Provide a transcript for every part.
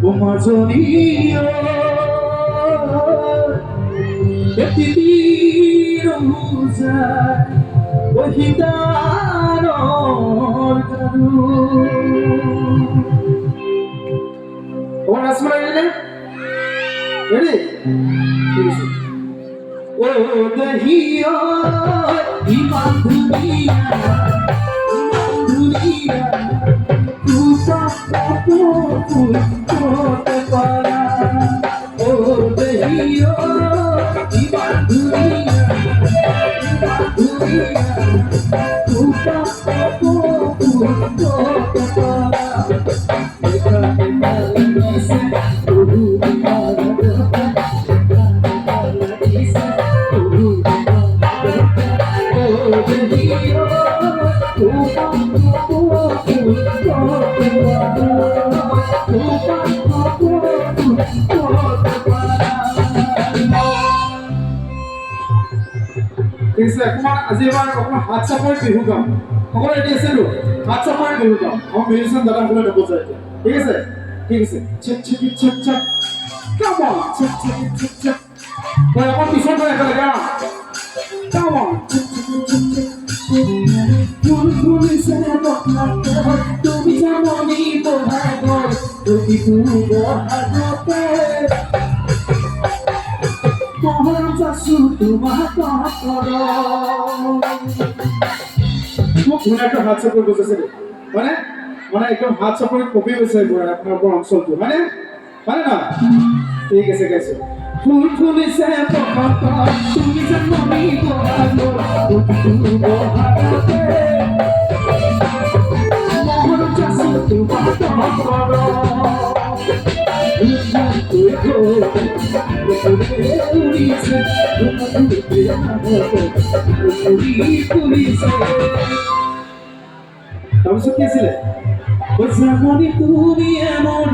Umazoniyo Etiruza Wahidanor Garu Orang asmara ini ready? Oh dahiyo iman dunia Tupa kapoku kote para Oh dahiyo iman dunia Tupa kapoku kote para Eka eka lagise Tuhu dimana doka Eka eka lagise Tuhu dimana doka Oh dahiyo Tupa kapoku kote para Tupa kapoku kote para Kisah kumar aziban kumar हाथ सफाई बिहू गाँव हमारे ये ऐसे लो हाथ सफाई बिहू गाँव हम म्यूजिशियन दादा बोले डबल साइड ठीक है चक चक चक चक come on चक चक चक चक भाई अपन पीछे पर ऐसा लगा come on चक चक चक चक फूल फूल से बकला तू भी जामोनी बोहागो तू भी तू बोहागो Mohon sasutu mata koro. Mo guna ekta हाथ support বসেছে মানে মানে একদম हाथ support কপি হইছে পুরো আপনার কোন অঞ্চলটো মানে মানে না ঠিক আছে গেছে ফুল ফুল সে পকত তুমি জন্মনি বহাগো তুমি বহাগতে মোহন sasutu mata koro. Kamu suka sih? Bersama di dunia amor,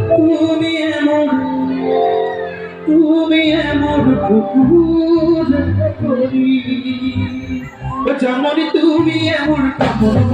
kukur kori. Bersama di dunia amor, kukur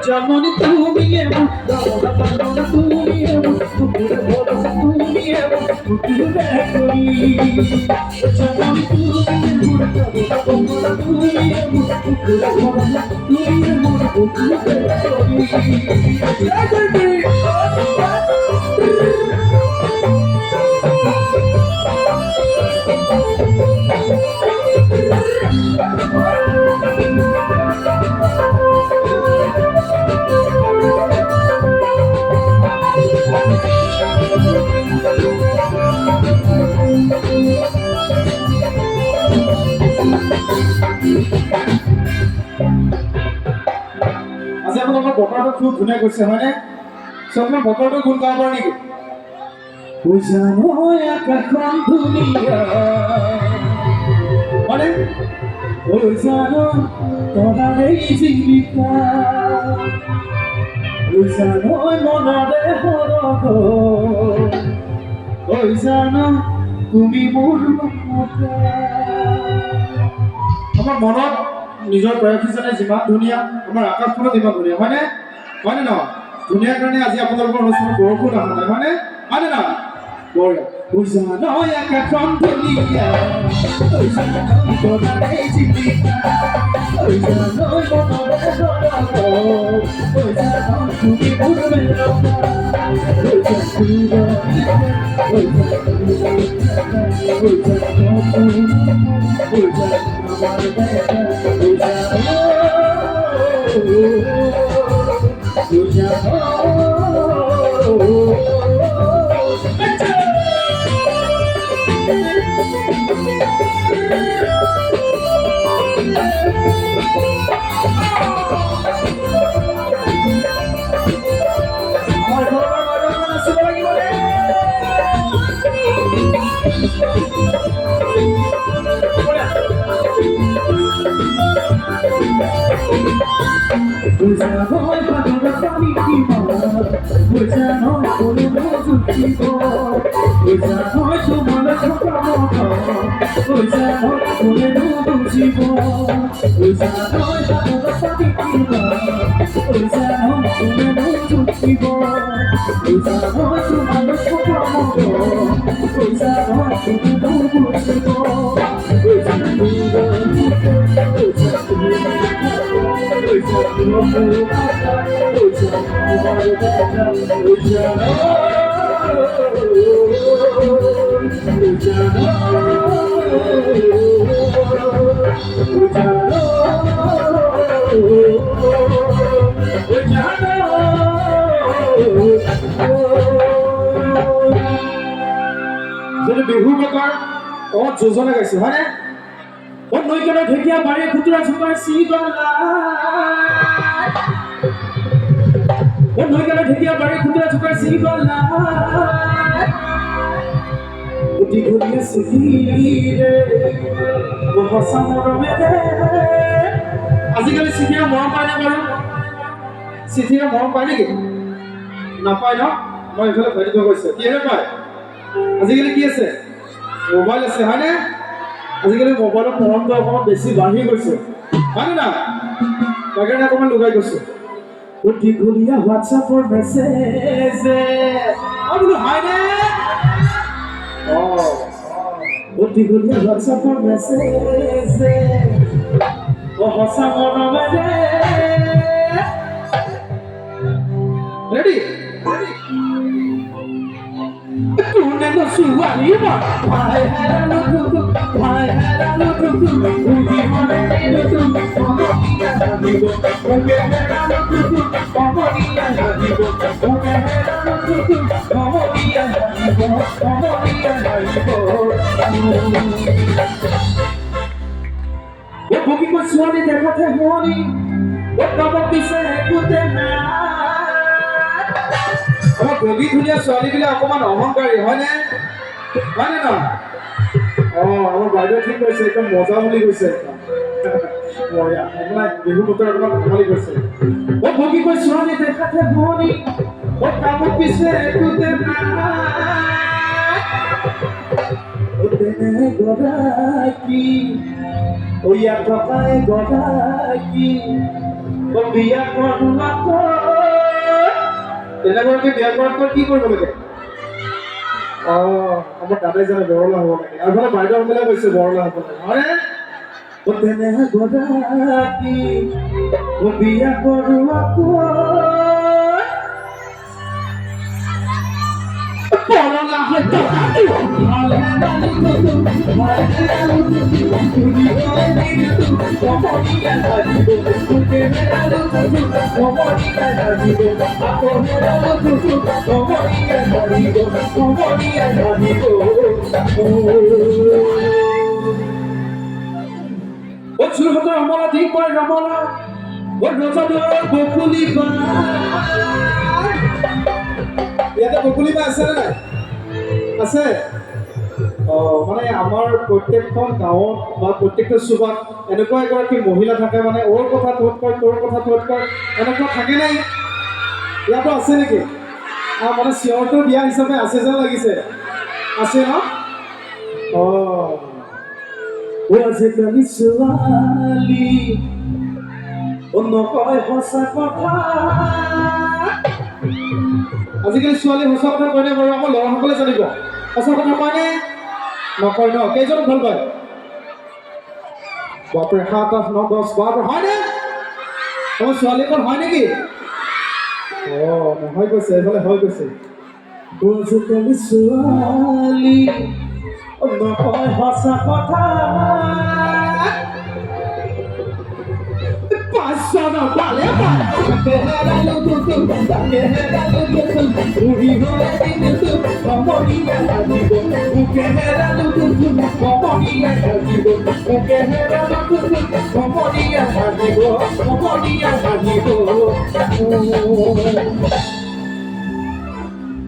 Jamoni tumi emu, dona dona tumi emu, kukure bodo tumi emu, kukure bekori. Jamoni tumi emu, dona dona tumi emu, kukure bodo tumi emu, kukure bekori. আজি আপোনালোকৰ বতৰটো খুব ধুনীয়া কৰিছে হয়নে চবমান বতৰটো গুণ গাব পাৰে নেকি বুজানো আকাশখন ধুনীয়া মানে বুজানো তৰাৰে জীৱিকা বুজানো মনৰে সৰগ বুজানো তুমি মোৰ মমতা আমাৰ মনত নিজৰ প্ৰয়াসীজনে যিমান ধুনীয়া আমাৰ আকাশখনত ইমান ধুনীয়া হয়নে নহয় ধুনীয়া কাৰণে আজি আপোনালোকৰ অনুষ্ঠানত বৰষুণ অহা নাই হয়নে নহয় বঢ়িয়া উজান আকাশখন ধুনীয়া উজান বনালে জীৱিকা উজান মনৰে জনক উজান তুমি মোৰ মেলকা উজান Ujanoi padura paniki mar, ujanoi koleno zuttibo, ujanoi tumala chokamota, ujanoi koleno bujibo, ujanoi padura paniki mar, ujanoi koleno zuttibo, ujanoi tumala chokamota, ujanoi koleno bujibo, যদি বিহু বতৰ অত যোজনা গাইছে হয়নে ও নৈকেনে ঢেকিয়া বাড়ি খুচরা ছুপায় সিগলা ও নৈকেনে ঢেকিয়া বাড়ি খুচরা ছুপায় সিগলা উঠি ঘুরিয়ে সিধিরে ও হসা মরমে আজিকালি চিঠিৰে মৰম পায় নে বাৰু চিঠিৰে মৰম পায় নেকি নাপায় ন মই এইফালে ভাইটিটো কৈছে কিহেৰে পায় আজিকালি কি আছে মোবাইল আছে হয়নে আজিকালি মোবাইলত মৰমটো অকণমান বেছি বাঢ়ি গৈছে হয়নে না তাকে অকণমান লুকাই গৈছে অতি ঘূৰিয়া হোৱাটছআপৰ মেছেজ বোলো হয়নে অতি ঘূৰিয়া হোৱাটছআপৰ মেছেজ সঁচা মৰমেৰে ৰেডি কোনে নচুৱালি ভাই হেৰালো উঠি মনে কমনীয়া জানিব কোনে হেৰালো কমনীয়া জানিব কোনে হেৰালো কমনীয়া জানিব ও ভুগি কো ছোৱালী দেখাতে শুৱনি ও কাম পিছে একোতে নাই আমাৰ গগী ধুনীয়া ছোৱালীবিলাক অকণমান অহংকাৰী হয়নে হয়নে নহয় আমাৰ বাইদেউ ঠিক কৈছে একদম মজা বুলি কৈছে বঢ়িয়া আপোনাৰ বিহু বতৰ অকণমান ধেমালি কৈছে ও ভগী কৈ ছোৱালী দেখাতে শুৱনি ও কাম পিছে একোতে নাই ও তেনে গৰাকী ও ইয়াত থকাই গৰাকী ও বিয়া কৰোৱাক তেনেগৰাকী বিয়া কৰাতকৈ কি কৰিব লাগে আমাৰ দাদাই জানে বৰলা হ'ব লাগে আৰু ফালে বাইদেউসকলে কৈছে বৰলা হ'ব লাগে হয়নে ও তেনে গৰাকী ও বিয়া কৰোৱাক বৰলা হয় যোৰহাটৰ ৰমলা ঠিক কৰে ৰমলা ৰজাদুৱাৰৰ বকুলি বা ইয়াতে বকুলি বা আছে নে নাই আছে মানে আমাৰ প্ৰত্যেকখন গাঁৱত বা প্ৰত্যেকটো চুবাত এনেকুৱা এগৰাকী মহিলা থাকে মানে ওৰ কথা তোৰ কয় তোৰ কথা তোৰ কয় এনেকুৱা থাকে নাই ইয়াতো আছে নেকি মানে চিঞৰটো দিয়া হিচাপে আছে যেন লাগিছে আছে ন আজিকালি ছোৱালী নকয় সঁচা কথা আজিকালি ছোৱালী সঁচা কথা কয় নে বাৰু আমাৰ ল'ৰাসকলে জানিব সঁচা কথা কয়নে নকয় ন কেইজন ভাল পায় বাপৰে 7 8 9 10 12 হয়নে তোমাৰ ছোৱালীখন হয় নেকি নহয় কৈছে এইফালে হয় কৈছে আজিকালি ছোৱালী নকয় সঁচা কথা পাঁচজন পালে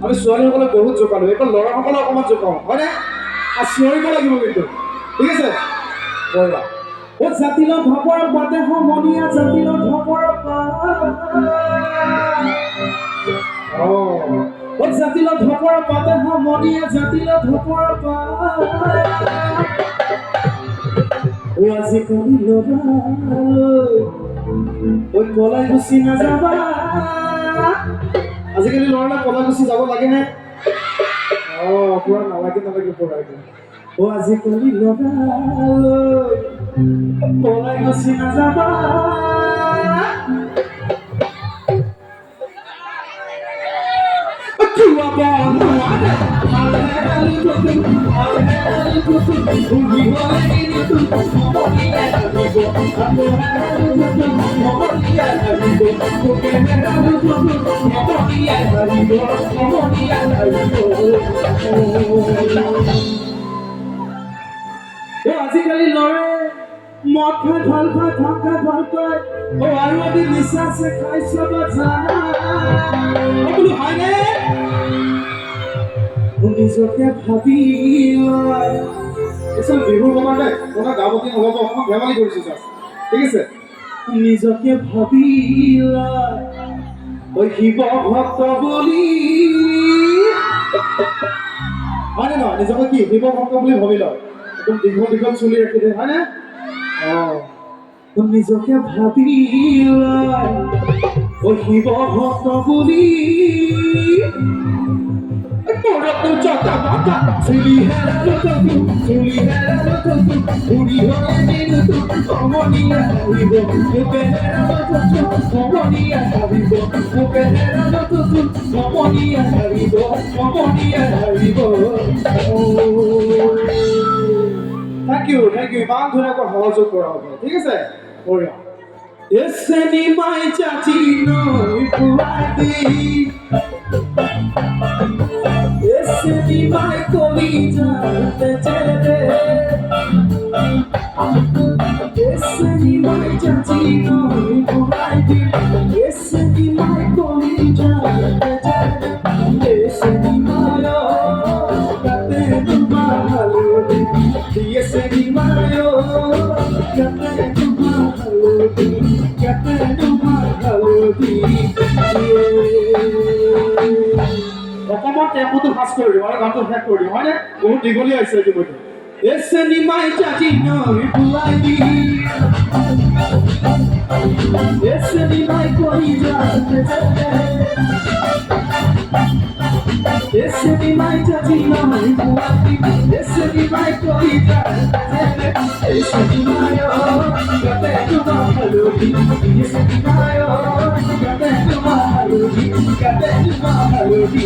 আমি ছোৱালীসকলে বহুত জোকালো এইখন ল'ৰাসকলে অকণমান জোকাওঁ হয়নে আৰু চিঞৰিব লাগিব কিন্তু ঠিক আছে বঢ়িয়া ও জাতিল ধপৰ পাতে সমনীয়া জাতিল ধপৰ ও জাতিল ধপৰ পাতে সমনীয়া জাতিল ধপৰ ও আজিকালি ল'ৰালৈ ঐ পলাই গুচি নাযাবা আজিকালি ল'ৰালৈ পলাই গুচি যাব লাগেনে পুৰা নালাগে পুৰা ও আজিকালি ল'ৰালৈ পলাই গুচি নাযাবা আজিকালি ল'ৰাই মদ খাই ভাল পায় ভাত খাই ভাল পায় আৰু এদিন নিচা আছে খাই চাব জানা বোলো হয়নে নিজকে ভাবি বিহুৰ সময়তে আপোনাৰ গাঁৱতী নহ'ব অকণমান ধেমালি কৰিছোঁ ছাৰ ঠিক আছে নিজকে ভাবি শিৱ ভক্ত বুলি হয়নে নহয় নিজকে কি শিৱ ভক্ত বুলি ভাবি লয় একদম দীঘল দীঘল চুলি ৰাখি দিয়ে হয়নে নিজকে ভাবি শিৱ ভক্ত বুলি Thank you. ইমান ধুনীয়াকৈ সহযোগ কৰা হ'ব ঠিক আছে বঢ়িয়া এসেনি মাই চাচি নই পুরাদি এসেনি মাই কলি জানতে চেয়ে এসেনি মাই চাচি নই পুরাদি এসেনি মাই কলি জানতে চেয়ে এসেনি মায়ো কাতে দুমালো এসেনি মায়ো কাতে অকণমান টেম্পোটো ফাঁচ কৰি দিওঁ আৰু গানটো শেষ কৰি দিওঁ হয়নে বহুত দীঘলীয়া হৈছে ইতিমধ্যে এছে নিমাই চাচি নই বুলাই এছে নিমাই কৰি যাতে এছে নিমাই চাচি নই বুলাই এছে নিমাই কৰি যাতে এছে নিমাই গাতে তোমার হালুকি এছে নিমাই গাতে তোমার হালুকি গাতে তোমার হালুকি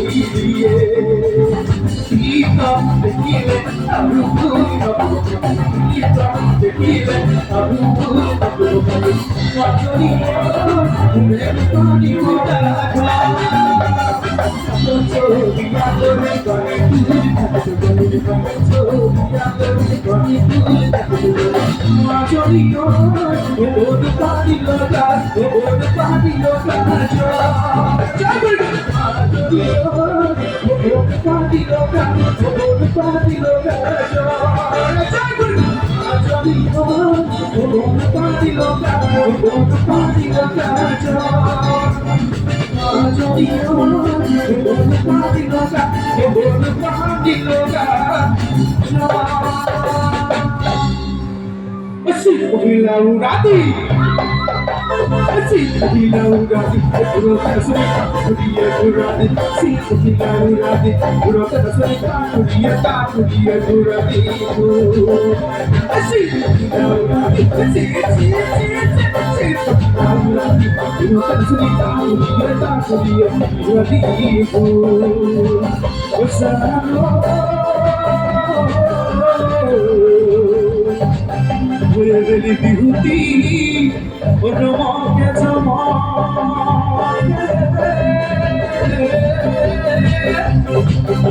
Tequila, Rati Siti Laurati, Urota Sunita, Kuria Durati, Siti Laurati, Urota Sunita, Kuria Durati, Siti Laurati, Siti Laurati, Urota Sunita, Kuria Durati, Osano. Really beauty, oh no more gets a more.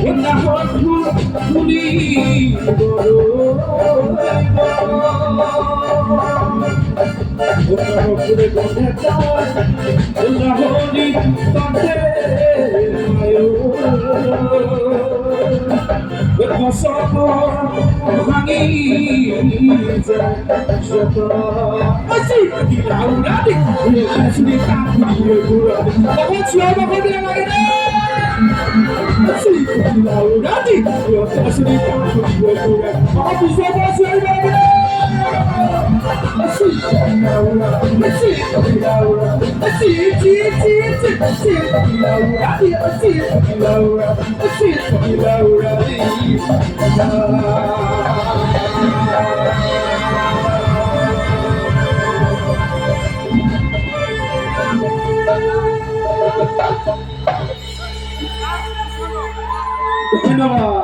When the heart fully with my sorrow hanging I see the Laurati, let's be happy. What's your problem? I see the Laurati, let's be happy. I'll be so much I see the Laurati, I see the Laurati, I see the Laurati, I see the Laurati, I see the Laurati. ধন্যবাদ।